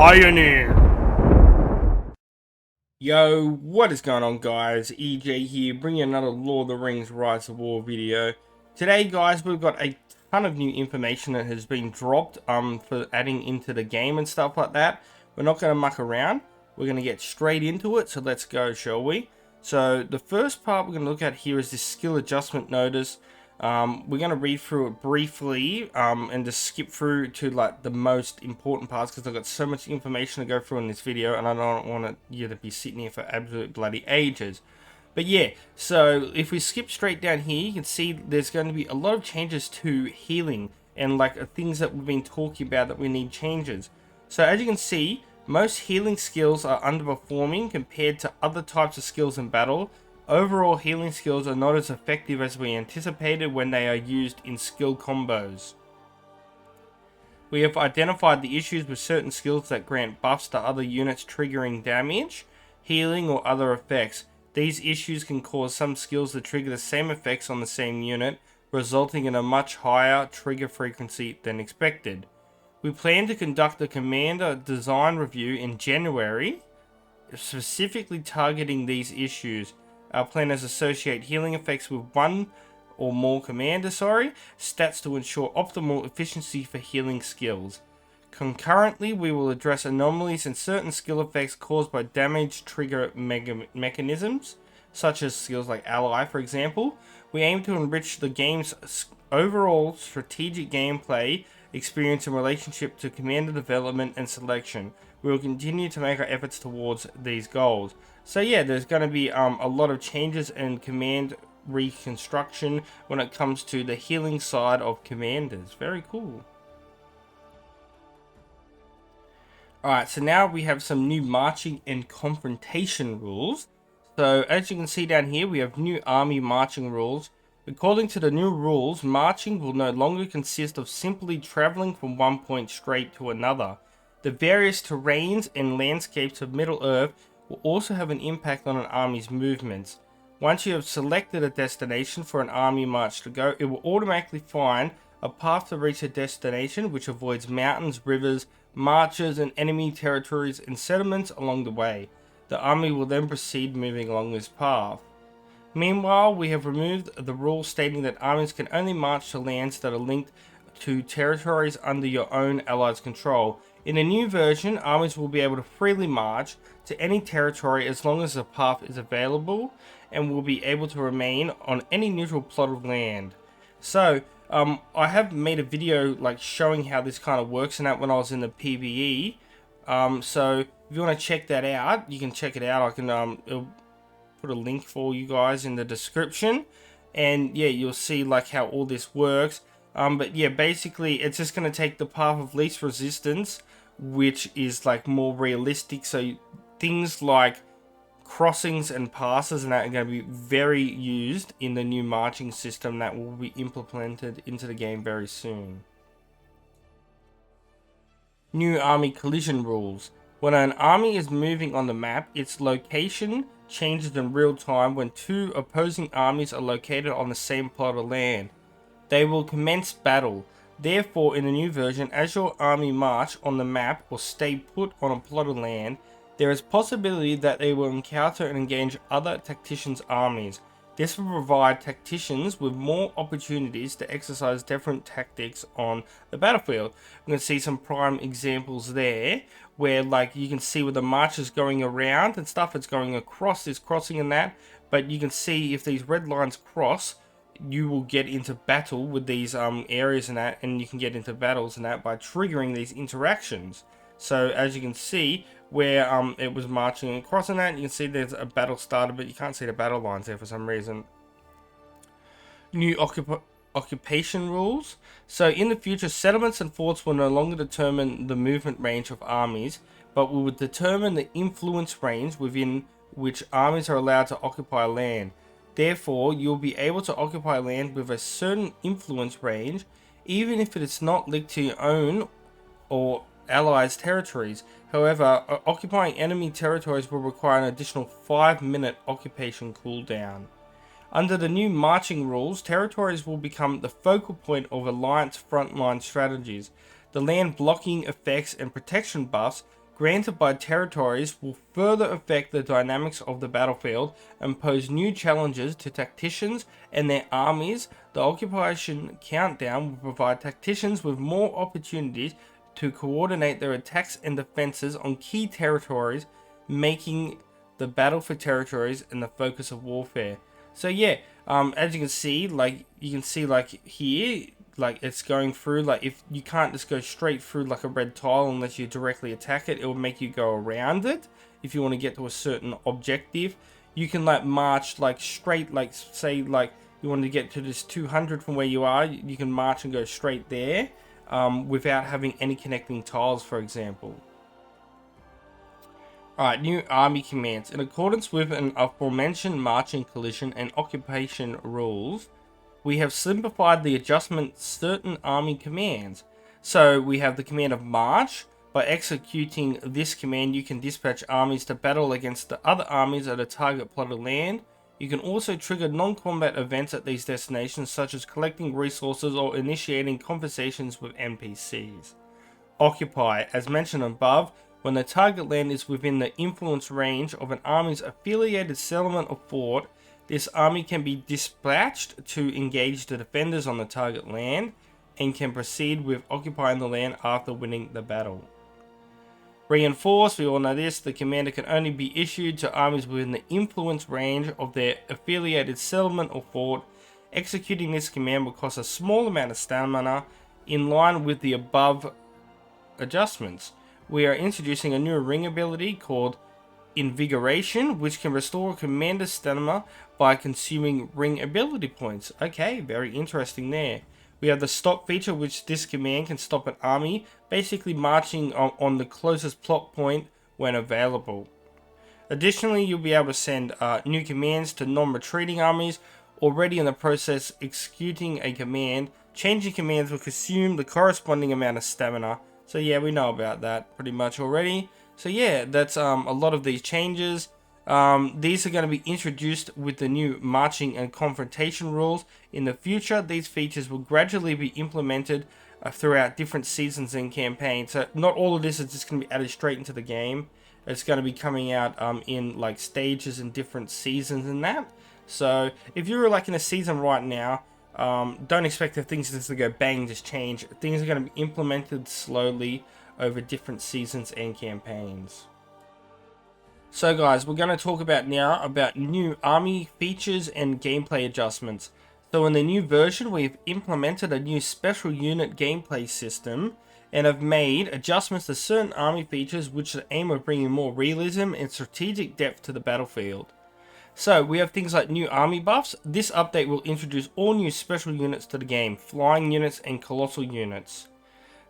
Pioneer. Yo, what is going on, guys? EJ here, bringing another Lord of the Rings Rise of War video. Today, guys, we've got a ton of new information that has been dropped for adding into the game and stuff like that. We're not going to muck around. We're going to get straight into it, so let's go, shall we? So the first part we're going to look at here is this skill adjustment notice. We're going to read through it briefly and just skip through to like the most important parts because I've got so much information to go through in this video and I don't want you to be sitting here for absolute bloody ages. But yeah, so if we skip straight down here, you can see there's going to be a lot of changes to healing and like things that we've been talking about that we need changes. So as you can see, most healing skills are underperforming compared to other types of skills in battle. Overall, healing skills are not as effective as we anticipated when they are used in skill combos. We have identified the issues with certain skills that grant buffs to other units, triggering damage, healing, or other effects. These issues can cause some skills to trigger the same effects on the same unit, resulting in a much higher trigger frequency than expected. We plan to conduct a commander design review in January, specifically targeting these issues. Our plan is to associate healing effects with one or more commanders, stats to ensure optimal efficiency for healing skills. Concurrently, we will address anomalies in certain skill effects caused by damage trigger mechanisms, such as skills like Ally, for example. We aim to enrich the game's overall strategic gameplay experience in relationship to commander development and selection. We will continue to make our efforts towards these goals. So yeah, there's going to be a lot of changes in command reconstruction when it comes to the healing side of commanders. Very cool. Alright, so now we have some new marching and confrontation rules. So as you can see down here, we have new army marching rules. According to the new rules, marching will no longer consist of simply traveling from one point straight to another. The various terrains and landscapes of Middle-earth will also have an impact on an army's movements. Once you have selected a destination for an army march to go, it will automatically find a path to reach a destination which avoids mountains, rivers, marshes, and enemy territories and settlements along the way. The army will then proceed moving along this path. Meanwhile, we have removed the rule stating that armies can only march to lands that are linked to territories under your own allies' control. In the new version, armies will be able to freely march to any territory as long as a path is available and will be able to remain on any neutral plot of land. So, I have made a video like showing how this kind of works and that when I was in the PvE. So, if you want to check that out, you can check it out. I can it'll put a link for you guys in the description. And yeah, you'll see like how all this works. But yeah, basically it's just going to take the path of least resistance, which is like more realistic. So things like crossings and passes and that are going to be very used in the new marching system that will be implemented into the game very soon. New army collision rules. When an army is moving on the map, its location changes in real time when two opposing armies are located on the same plot of land. They will commence battle. Therefore, in the new version, as your army march on the map or stay put on a plot of land, there is possibility that they will encounter and engage other tacticians' armies. This will provide tacticians with more opportunities to exercise different tactics on the battlefield. I'm going to see some prime examples there, where like you can see where the march is going around and stuff, it's going across, this crossing and that, but you can see if these red lines cross, you will get into battle with these areas and that, and you can get into battles and that by triggering these interactions. So as you can see where it was marching across and that, you can see there's a battle started, but you can't see the battle lines there for some reason. New occupation rules. So in the future, settlements and forts will no longer determine the movement range of armies, but will determine the influence range within which armies are allowed to occupy land. Therefore, you'll be able to occupy land with a certain influence range, even if it is not linked to your own or allies' territories. However, occupying enemy territories will require an additional 5-minute occupation cooldown. Under the new marching rules, territories will become the focal point of Alliance frontline strategies. The land blocking effects and protection buffs granted by territories will further affect the dynamics of the battlefield and pose new challenges to tacticians and their armies. The occupation countdown will provide tacticians with more opportunities to coordinate their attacks and defenses on key territories, making the battle for territories and the focus of warfare. So yeah, as you can see, here, like it's going through, like if you can't just go straight through like a red tile unless you directly attack it, it will make you go around it if you want to get to a certain objective. You can like march like straight, like say like you want to get to this 200 from where you are, you can march and go straight there without having any connecting tiles, for example. Alright, new army commands. In accordance with an aforementioned marching, collision, and occupation rules, we have simplified the adjustment certain army commands. So we have the command of march. By executing this command, you can dispatch armies to battle against the other armies at a target plot of land. You can also trigger non-combat events at these destinations, such as collecting resources or initiating conversations with NPCs. Occupy, as mentioned above, when the target land is within the influence range of an army's affiliated settlement or fort, this army can be dispatched to engage the defenders on the target land and can proceed with occupying the land after winning the battle. Reinforce, we all know this, the commander can only be issued to armies within the influence range of their affiliated settlement or fort. Executing this command will cost a small amount of stamina in line with the above adjustments. We are introducing a new ring ability called Invigoration, which can restore a commander's stamina by consuming ring ability points. Okay, very interesting there. We have the stop feature, which this command can stop an army basically marching on the closest plot point when available. Additionally, you'll be able to send new commands to non-retreating armies already in the process executing a command. Changing commands will consume the corresponding amount of stamina. So yeah, we know about that pretty much already. So yeah, that's a lot of these changes. These are going to be introduced with the new marching and confrontation rules. In the future, these features will gradually be implemented throughout different seasons and campaigns. So not all of this is just going to be added straight into the game. It's going to be coming out in like stages and different seasons and that. So if you're like in a season right now, don't expect the things just to go bang, just change. Things are going to be implemented slowly over different seasons and campaigns. So guys, we're going to talk about now about new army features and gameplay adjustments. So in the new version, we've implemented a new special unit gameplay system and have made adjustments to certain army features which aim at bringing more realism and strategic depth to the battlefield. So we have things like new army buffs. This update will introduce all new special units to the game, flying units and colossal units.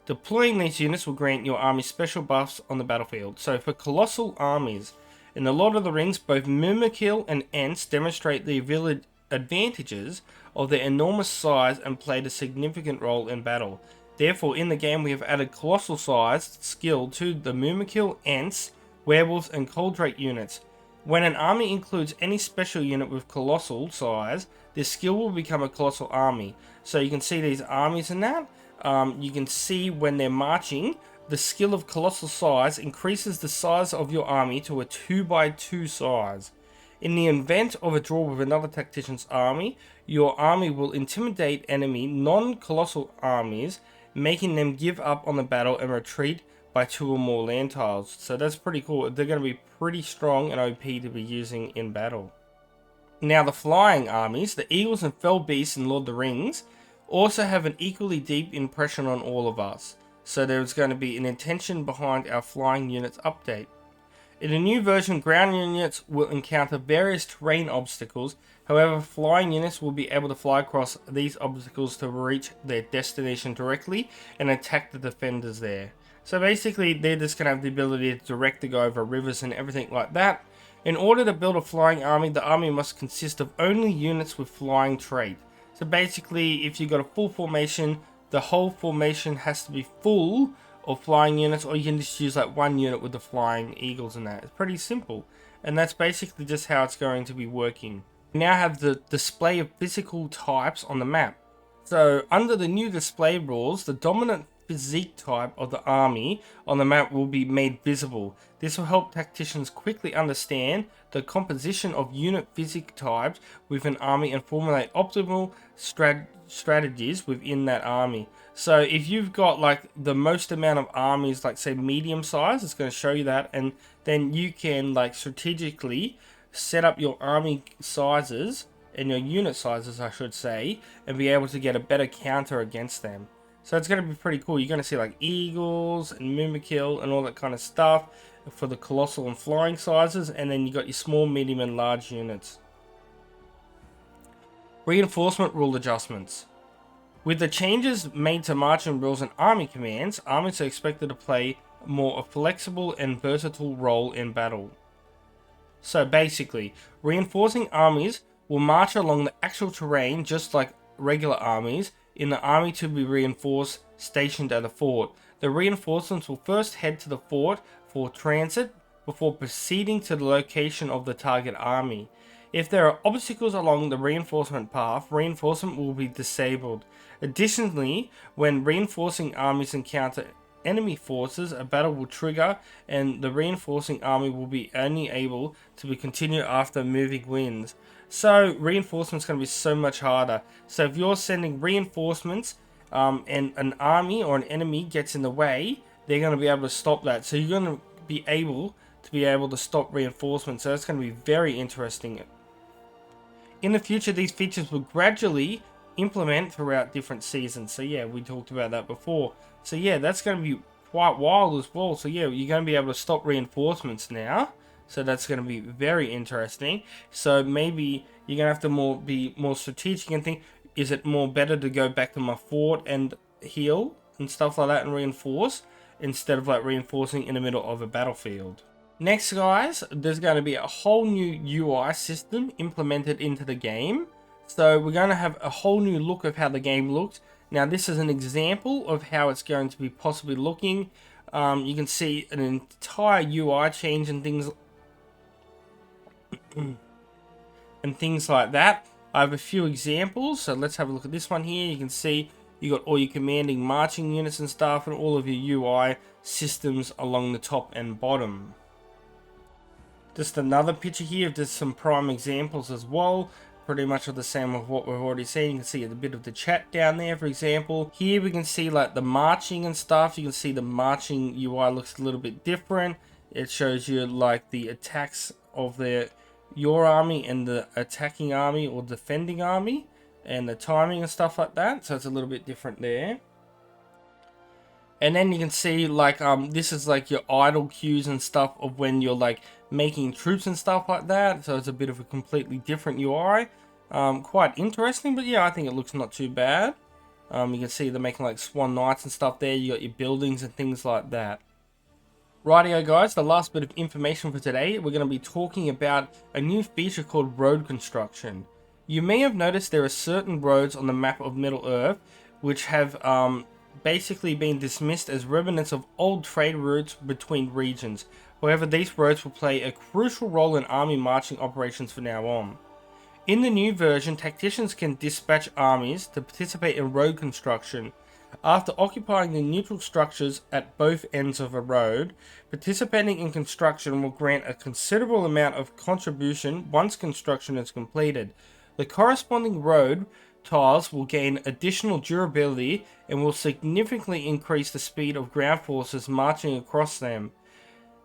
Deploying these units will grant your army special buffs on the battlefield. So for colossal armies, in the Lord of the Rings, both Mimikil and Ents demonstrate the advantages of their enormous size and played a significant role in battle. Therefore, in the game we have added colossal sized skill to the Mimikil, Ents, Werewolves and Coldrake units. When an army includes any special unit with colossal size, this skill will become a colossal army. So you can see these armies in that. You can see when they're marching, the skill of colossal size increases the size of your army to a 2x2 size. In the event of a draw with another tactician's army, your army will intimidate enemy non-colossal armies, making them give up on the battle and retreat by 2 or more land tiles. So that's pretty cool. They're going to be pretty strong and OP to be using in battle. Now the flying armies, the Eagles and Fell Beasts in Lord of the Rings, also have an equally deep impression on all of us. So there's going to be an intention behind our flying units update. In the new version, ground units will encounter various terrain obstacles. However, flying units will be able to fly across these obstacles to reach their destination directly and attack the defenders there. So basically, they're just going to have the ability to direct to go over rivers and everything like that. In order to build a flying army, the army must consist of only units with flying trait. So basically, if you've got a full formation, the whole formation has to be full of flying units, or you can just use like one unit with the flying eagles and that. It's pretty simple. And that's basically just how it's going to be working. We now have the display of physical types on the map. So under the new display rules, the dominant physique type of the army on the map will be made visible. This will help tacticians quickly understand the composition of unit physique types with an army and formulate optimal strategies within that army. So if you've got like the most amount of armies, like say medium size, it's going to show you that, and then you can like strategically set up your army sizes and your unit sizes, I should say, and be able to get a better counter against them. So it's going to be pretty cool. You're going to see like eagles and mimikil and all that kind of stuff for the colossal and flying sizes, and then you got your small, medium, and large units. Reinforcement rule adjustments. With the changes made to marching rules and army commands, armies are expected to play more a flexible and versatile role in battle. So basically, reinforcing armies will march along the actual terrain just like regular armies in the army to be reinforced stationed at a fort. The reinforcements will first head to the fort for transit before proceeding to the location of the target army. If there are obstacles along the reinforcement path, reinforcement will be disabled. Additionally, when reinforcing armies encounter enemy forces, a battle will trigger and the reinforcing army will be only able to be continued after moving winds. So reinforcements going to be so much harder. So if you're sending reinforcements and an army or an enemy gets in the way, they're going to be able to stop that. So you're going to be able to stop reinforcements. So that's going to be very interesting. In the future, these features will gradually implement throughout different seasons. So yeah, we talked about that before. So yeah, that's going to be quite wild as well. So yeah, you're going to be able to stop reinforcements now. So that's going to be very interesting. So maybe you're going to have to be more strategic and think, is it more better to go back to my fort and heal and stuff like that and reinforce instead of like reinforcing in the middle of a battlefield? Next, guys, there's going to be a whole new UI system implemented into the game. So we're going to have a whole new look of how the game looks. Now, this is an example of how it's going to be possibly looking. You can see an entire UI change and things like that. I have a few examples, so let's have a look at this one here. You can see you got all your commanding marching units and stuff, and all of your UI systems along the top and bottom. Just another picture here of just some prime examples as well. Pretty much of the same of what we've already seen. You can see a bit of the chat down there, for example. Here we can see like the marching and stuff. You can see the marching UI looks a little bit different. It shows you like the attacks of your army and the attacking army or defending army, and the timing and stuff like that. So it's a little bit different there. And then you can see like this is like your idle queues and stuff of when you're like making troops and stuff like that. So it's a bit of a completely different UI. Quite interesting, but yeah, I think it looks not too bad. You can see they're making like swan knights and stuff there. You got your buildings and things like that. Rightio guys, the last bit of information for today, we're going to be talking about a new feature called road construction. You may have noticed there are certain roads on the map of Middle-earth which have basically been dismissed as remnants of old trade routes between regions. However, these roads will play a crucial role in army marching operations from now on. In the new version, tacticians can dispatch armies to participate in road construction. After occupying the neutral structures at both ends of a road, participating in construction will grant a considerable amount of contribution once construction is completed. The corresponding road tiles will gain additional durability and will significantly increase the speed of ground forces marching across them.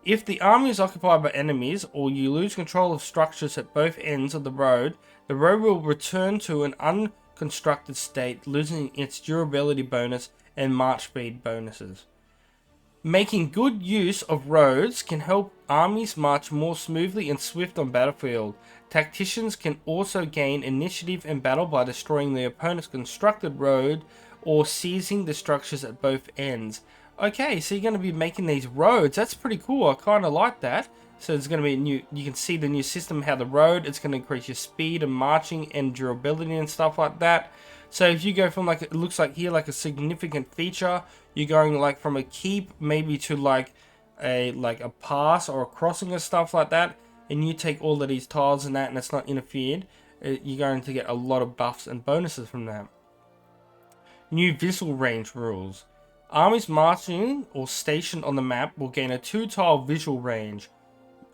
If the army is occupied by enemies, or you lose control of structures at both ends of the road will return to an unconstructed state, losing its durability bonus and march speed bonuses. Making good use of roads can help armies march more smoothly and swift on battlefield. Tacticians can also gain initiative in battle by destroying the opponent's constructed road or seizing the structures at both ends. Okay, so you're going to be making these roads. That's pretty cool. I kind of like that. So there's going to be a new, you can see the new system, how the road, it's going to increase your speed and marching and durability and stuff like that. So if you go from like, it looks like here, like a significant feature, you're going like from a keep maybe to like a pass or a crossing or stuff like that, and you take all of these tiles and that, and it's not interfered, you're going to get a lot of buffs and bonuses from that. New visual range rules. Armies marching or stationed on the map will gain a 2-tile visual range.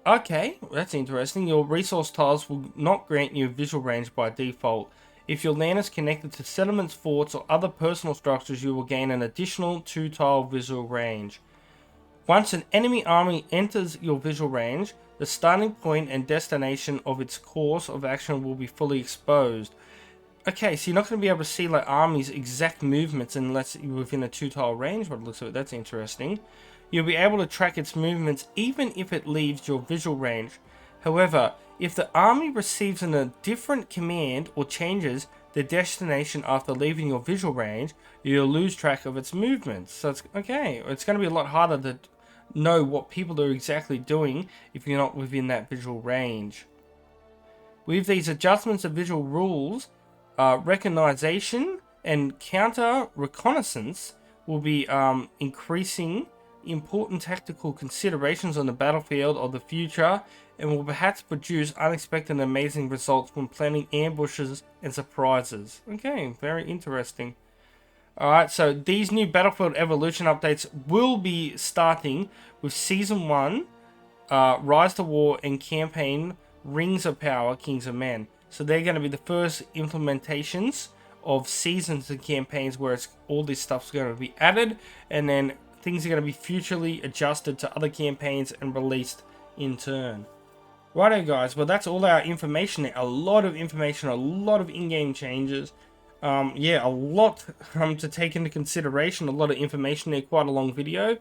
Okay, that's interesting. Your resource tiles will not grant you visual range by default. If your land is connected to settlements, forts, or other personal structures, you will gain an additional 2-tile visual range. Once an enemy army enters your visual range, the starting point and destination of its course of action will be fully exposed. Okay, so you're not going to be able to see like armies' exact movements unless you're within a 2-tile range. What it looks like, that's interesting. You'll be able to track its movements even if it leaves your visual range. However, if the army receives a different command or changes the destination after leaving your visual range, you'll lose track of its movements. So it's okay. It's going to be a lot harder to know what people are exactly doing if you're not within that visual range. With these adjustments of visual rules, recognition and counter reconnaissance will be increasing important tactical considerations on the battlefield of the future, and will perhaps produce unexpected and amazing results when planning ambushes and surprises. Okay, very interesting. Alright, so these new Battlefield Evolution updates will be starting with Season 1, Rise to War, and Campaign Rings of Power, Kings of Men. So they're going to be the first implementations of seasons and campaigns where all this stuff's going to be added, and then things are going to be futurely adjusted to other campaigns and released in turn. Righto guys, well that's all our information there. A lot of information, a lot of in-game changes. Yeah, a lot to take into consideration, a lot of information there, quite a long video.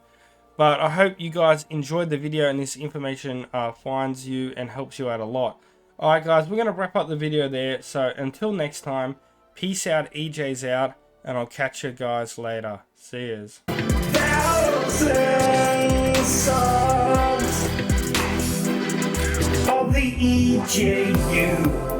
But I hope you guys enjoyed the video and this information finds you and helps you out a lot. Alright guys, we're going to wrap up the video there. So until next time, peace out, EJ's out, and I'll catch you guys later. See yous. Thousands of the EJU.